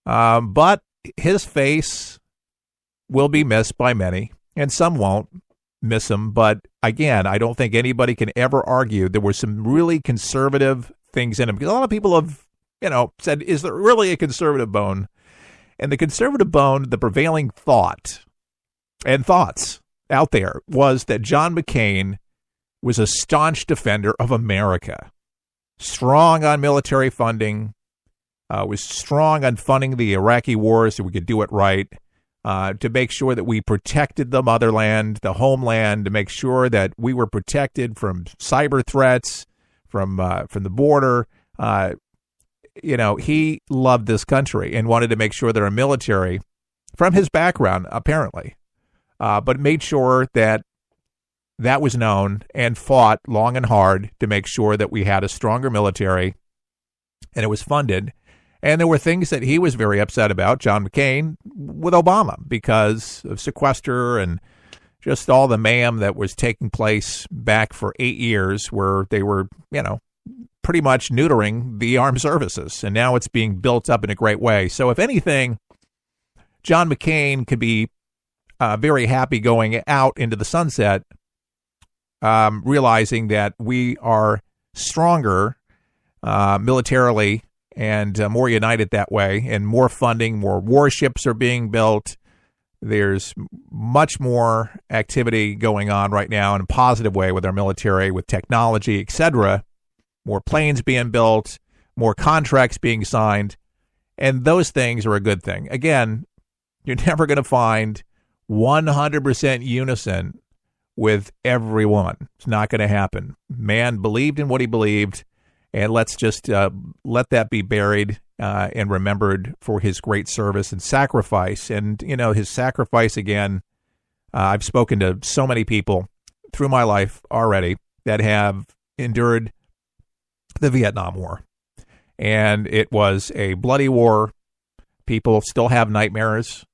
But his face will be missed by many, and some won't miss him. But again, I don't think anybody can ever argue there were some really conservative things in him. Because a lot of people have, said, is there really a conservative bone? And the conservative bone, the prevailing thought and thoughts out there was that John McCain was a staunch defender of America, strong on military funding, was strong on funding the Iraqi war so we could do it right, to make sure that we protected the motherland, the homeland, to make sure that we were protected from cyber threats, from the border. He loved this country and wanted to make sure that our military, from his background, apparently, but made sure that was known and fought long and hard to make sure that we had a stronger military and it was funded. And there were things that he was very upset about, John McCain, with Obama because of sequester and just all the mayhem that was taking place back for 8 years where they were, pretty much neutering the armed services. And now it's being built up in a great way. So if anything, John McCain could be very happy going out into the sunset, realizing that we are stronger militarily and more united that way, and more funding, more warships are being built. There's much more activity going on right now in a positive way with our military, with technology, etc. More planes being built, more contracts being signed, and those things are a good thing. Again, you're never going to find 100% unison with everyone. It's not going to happen. Man believed in what he believed, and let's just let that be buried and remembered for his great service and sacrifice. And, his sacrifice, again, I've spoken to so many people through my life already that have endured the Vietnam War. And it was a bloody war. People still have nightmares.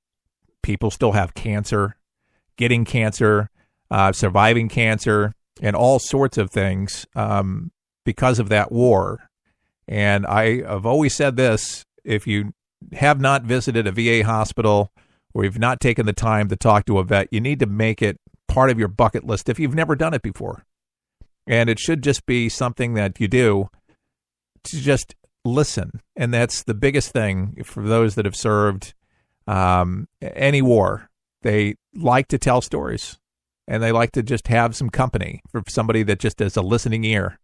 People still have cancer, getting cancer, surviving cancer, and all sorts of things because of that war. And I have always said this: if you have not visited a VA hospital or you've not taken the time to talk to a vet, you need to make it part of your bucket list if you've never done it before. And it should just be something that you do to just listen. And that's the biggest thing for those that have served any war. They like to tell stories, and they like to just have some company for somebody that just has a listening ear.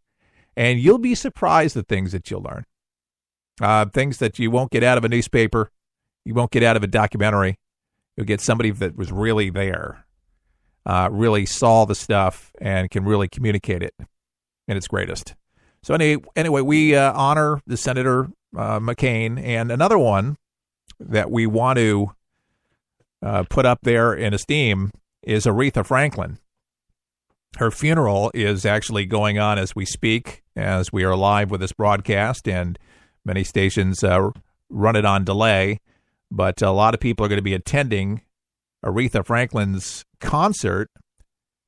And you'll be surprised at things that you'll learn. Things that you won't get out of a newspaper. You won't get out of a documentary. You'll get somebody that was really there, really saw the stuff and can really communicate it in its greatest. So anyway, we honor the Senator McCain. And another one that we want to put up there in esteem is Aretha Franklin. Her funeral is actually going on as we speak, as we are live with this broadcast, and many stations run it on delay. But a lot of people are going to be attending Aretha Franklin's concert,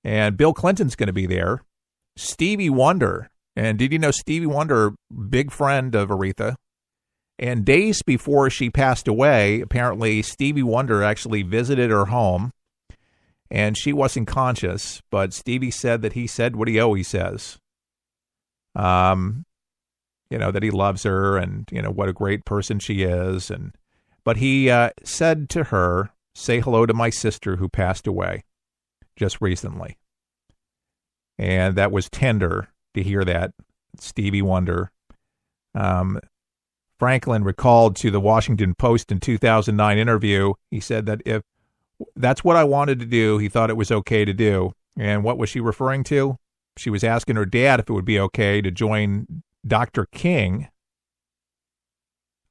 and Bill Clinton's going to be there. Stevie Wonder, and did you know Stevie Wonder, big friend of Aretha? And days before she passed away, apparently Stevie Wonder actually visited her home, and she wasn't conscious, but Stevie said that he said what he always says. That he loves her and, what a great person she is. But he said to her, say hello to my sister who passed away just recently. And that was tender to hear that, Stevie Wonder. Franklin recalled to the Washington Post in 2009 interview, he said that if that's what I wanted to do, he thought it was okay to do. And what was she referring to? She was asking her dad if it would be okay to join Dr. King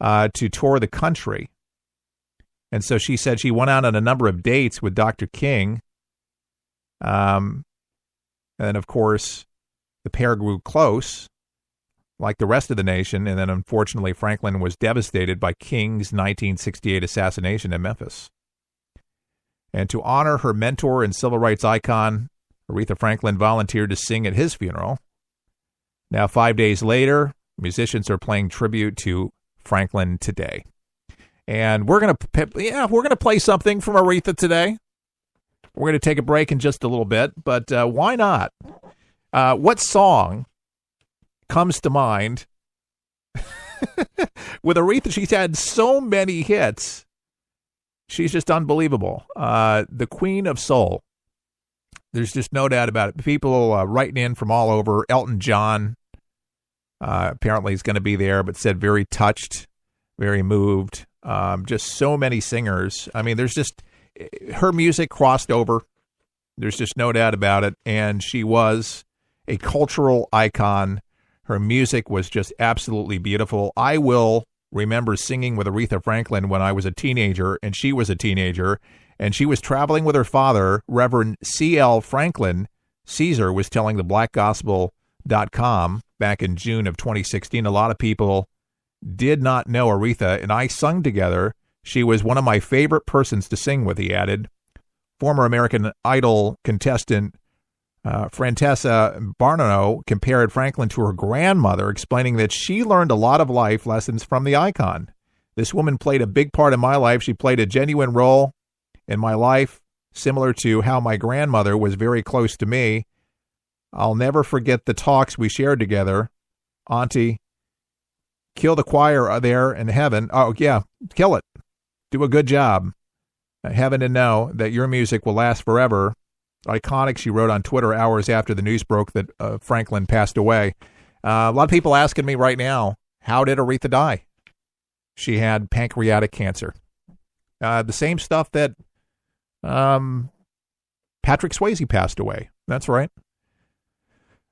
to tour the country. And so she said she went out on a number of dates with Dr. King. And of course, the pair grew close, like the rest of the nation. And then unfortunately, Franklin was devastated by King's 1968 assassination in Memphis. And to honor her mentor and civil rights icon, Aretha Franklin volunteered to sing at his funeral. Now, 5 days later, musicians are playing tribute to Franklin today. And we're gonna play something from Aretha today. We're gonna take a break in just a little bit, but why not? What song comes to mind with Aretha? She's had so many hits. She's just unbelievable. The Queen of Soul. There's just no doubt about it. People writing in from all over. Elton John apparently is going to be there, but said very touched, very moved. Just so many singers. I mean, there's just, her music crossed over. There's just no doubt about it. And she was a cultural icon. Her music was just absolutely beautiful. I will remember singing with Aretha Franklin when I was a teenager, and she was a teenager, and she was traveling with her father, Reverend C.L. Franklin. Caesar was telling the blackgospel.com back in June of 2016. A lot of people did not know Aretha, and I sung together. She was one of my favorite persons to sing with, he added. Former American Idol contestant Francesca Barnano compared Franklin to her grandmother, explaining that she learned a lot of life lessons from the icon. This woman played a big part in my life. She played a genuine role in my life, similar to how my grandmother was very close to me. I'll never forget the talks we shared together. Auntie, kill the choir there in heaven. Oh, yeah, kill it. Do a good job. Heaven to know that your music will last forever. Iconic, she wrote on Twitter hours after the news broke that Franklin passed away. A lot of people asking me right now, how did Aretha die? She had pancreatic cancer. The same stuff that Patrick Swayze passed away. That's right.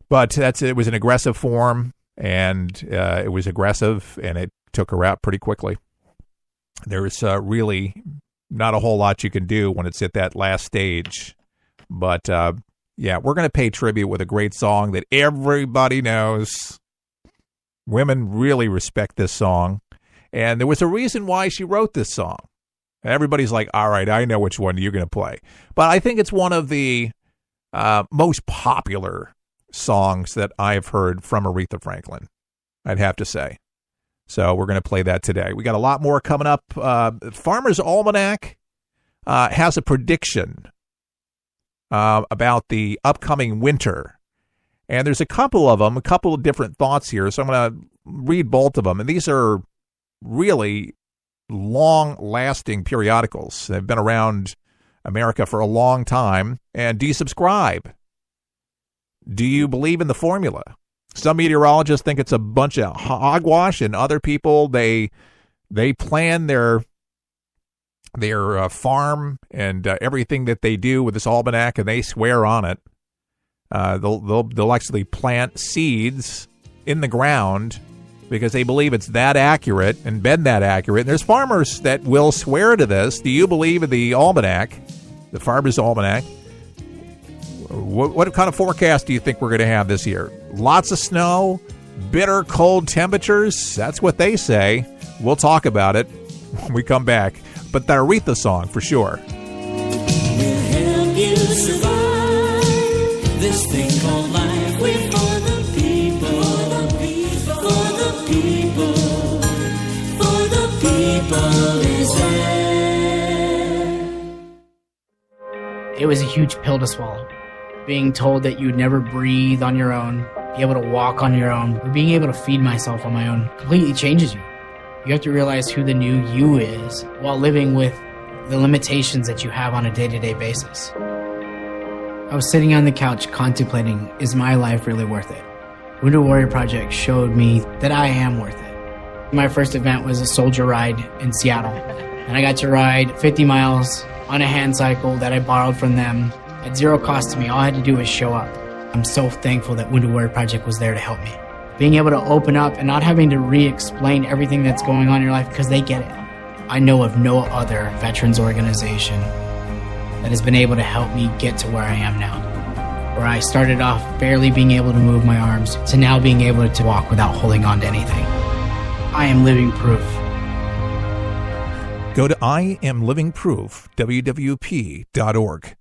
But it was an aggressive form, and it was aggressive, and it took her out pretty quickly. There's really not a whole lot you can do when it's at that last stage. But, yeah, we're going to pay tribute with a great song that everybody knows. Women really respect this song. And there was a reason why she wrote this song. Everybody's like, all right, I know which one you're going to play. But I think it's one of the most popular songs that I've heard from Aretha Franklin, I'd have to say. So we're going to play that today. We got a lot more coming up. Farmers Almanac has a prediction about the upcoming winter. And there's a couple of them, a couple of different thoughts here. So I'm going to read both of them. And these are really long-lasting periodicals. They've been around America for a long time. And do you subscribe? Do you believe in the formula? Some meteorologists think it's a bunch of hogwash, and other people, they plan their farm and everything that they do with this almanac, and they swear on it. They'll actually plant seeds in the ground because they believe it's that accurate and been that accurate. And there's farmers that will swear to this. Do you believe in the almanac, the Farmers Almanac? What kind of forecast do you think we're going to have this year? Lots of snow, bitter cold temperatures. That's what they say. We'll talk about it when we come back. But the Aretha song, for sure. We'll help you survive this thing called life. We're for the people, for the people, for the people is there. It was a huge pill to swallow. Being told that you'd never breathe on your own, be able to walk on your own, or being able to feed myself on my own completely changes you. You have to realize who the new you is while living with the limitations that you have on a day-to-day basis. I was sitting on the couch contemplating, is my life really worth it? Wounded Warrior Project showed me that I am worth it. My first event was a soldier ride in Seattle, and I got to ride 50 miles on a hand cycle that I borrowed from them at zero cost to me. All I had to do was show up. I'm so thankful that Wounded Warrior Project was there to help me. Being able to open up and not having to re-explain everything that's going on in your life because they get it. I know of no other veterans organization that has been able to help me get to where I am now. Where I started off barely being able to move my arms to now being able to walk without holding on to anything. I am living proof. Go to IamLivingProof, WWP.org.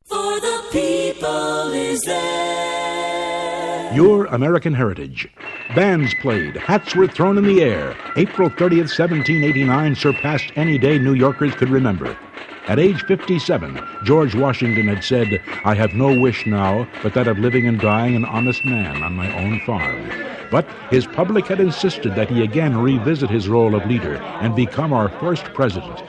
For the people is there. Your American Heritage. Bands played, hats were thrown in the air. April 30th, 1789 surpassed any day New Yorkers could remember. At age 57, George Washington had said, "I have no wish now but that of living and dying an honest man on my own farm." But his public had insisted that he again revisit his role of leader and become our first president.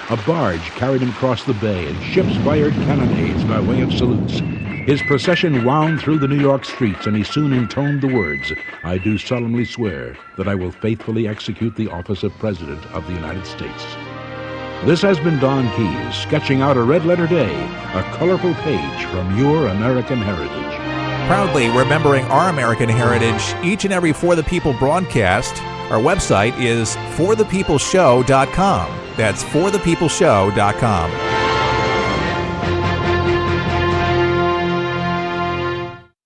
A barge carried him across the bay, and ships fired cannonades by way of salutes. His procession wound through the New York streets, and he soon intoned the words, "I do solemnly swear that I will faithfully execute the office of President of the United States." This has been Don Keyes, sketching out a red-letter day, a colorful page from Your American Heritage. Proudly remembering our American heritage each and every For the People broadcast. Our website is forthepeopleshow.com. That's forthepeopleshow.com.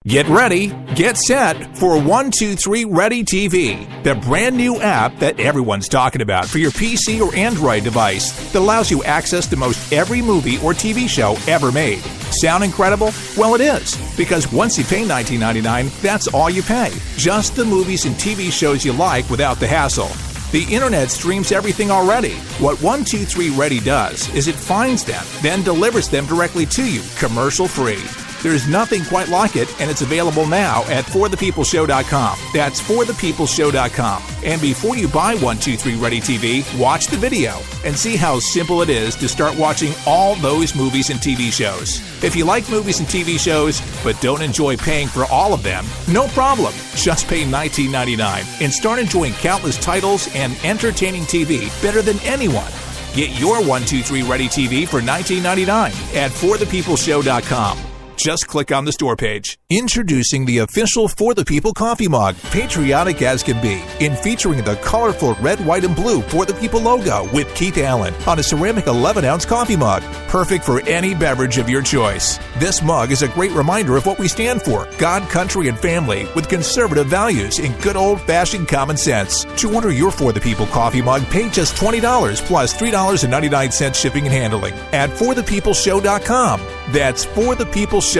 Get ready, get set for 123 Ready TV, the brand new app that everyone's talking about for your PC or Android device that allows you access to most every movie or TV show ever made. Sound incredible? Well, it is, because once you pay $19.99, that's all you pay. Just the movies and TV shows you like without the hassle. The internet streams everything already. What 123 Ready does is it finds them, then delivers them directly to you, commercial-free. There's nothing quite like it, and it's available now at forthepeopleshow.com. That's forthepeopleshow.com. And before you buy 123 Ready TV, watch the video and see how simple it is to start watching all those movies and TV shows. If you like movies and TV shows, but don't enjoy paying for all of them, no problem. Just pay $19.99 and start enjoying countless titles and entertaining TV better than anyone. Get your 123 Ready TV for $19.99 at forthepeopleshow.com. Just click on the store page. Introducing the official For the People coffee mug, patriotic as can be, in featuring the colorful red, white, and blue For the People logo with Keith Allen on a ceramic 11-ounce coffee mug, perfect for any beverage of your choice. This mug is a great reminder of what we stand for: God, country, and family, with conservative values and good old-fashioned common sense. To order your For the People coffee mug, pay just $20 plus $3.99 shipping and handling at forthepeopleshow.com. That's forthepeopleshow.com.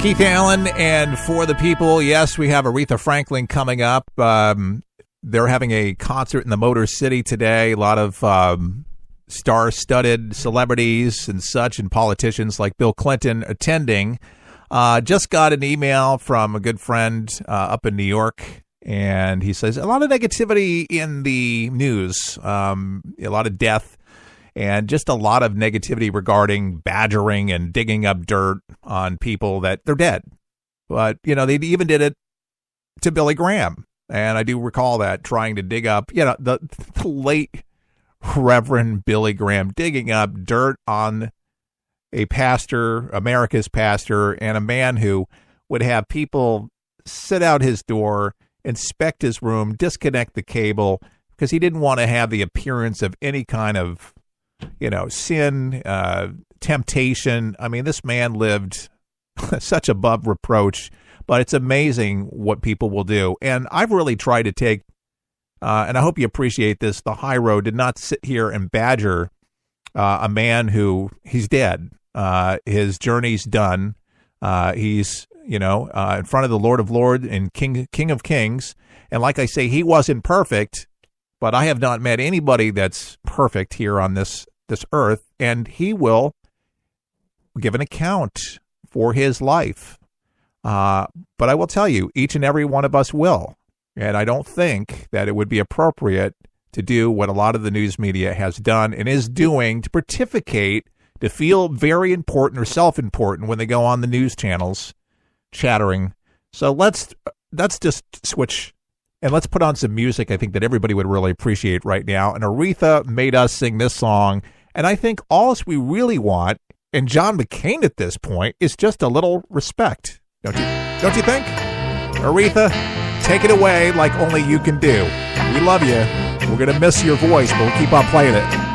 Keith Allen and For the People. Yes, we have Aretha Franklin coming up. They're having a concert in the Motor City today. A lot of star-studded celebrities and such, and politicians like Bill Clinton attending. Just got an email from a good friend up in New York. And he says, a lot of negativity in the news, a lot of death, and just a lot of negativity regarding badgering and digging up dirt on people that they're dead. But, you know, they even did it to Billy Graham. And I do recall that, trying to dig up, the late Reverend Billy Graham, digging up dirt on a pastor, America's pastor, and a man who would have people sit out his door, inspect his room, disconnect the cable, because he didn't want to have the appearance of any kind of, sin, temptation. I mean, this man lived such above reproach, but it's amazing what people will do. And I've really tried to take, and I hope you appreciate this, the high road, did not sit here and badger a man who, he's dead. His journey's done. He's in front of the Lord of Lords and King of Kings. And like I say, he wasn't perfect, but I have not met anybody that's perfect here on this earth. And he will give an account for his life. But I will tell you, each and every one of us will. And I don't think that it would be appropriate to do what a lot of the news media has done and is doing to pontificate, to feel very important or self-important when they go on the news channels chattering. So let's just switch and let's put on some music I think that everybody would really appreciate right now. And Aretha made us sing this song. And I think all we really want, and John McCain at this point, is just a little respect. Don't you think? Aretha, take it away like only you can do. We love you. We're going to miss your voice, but we'll keep on playing it.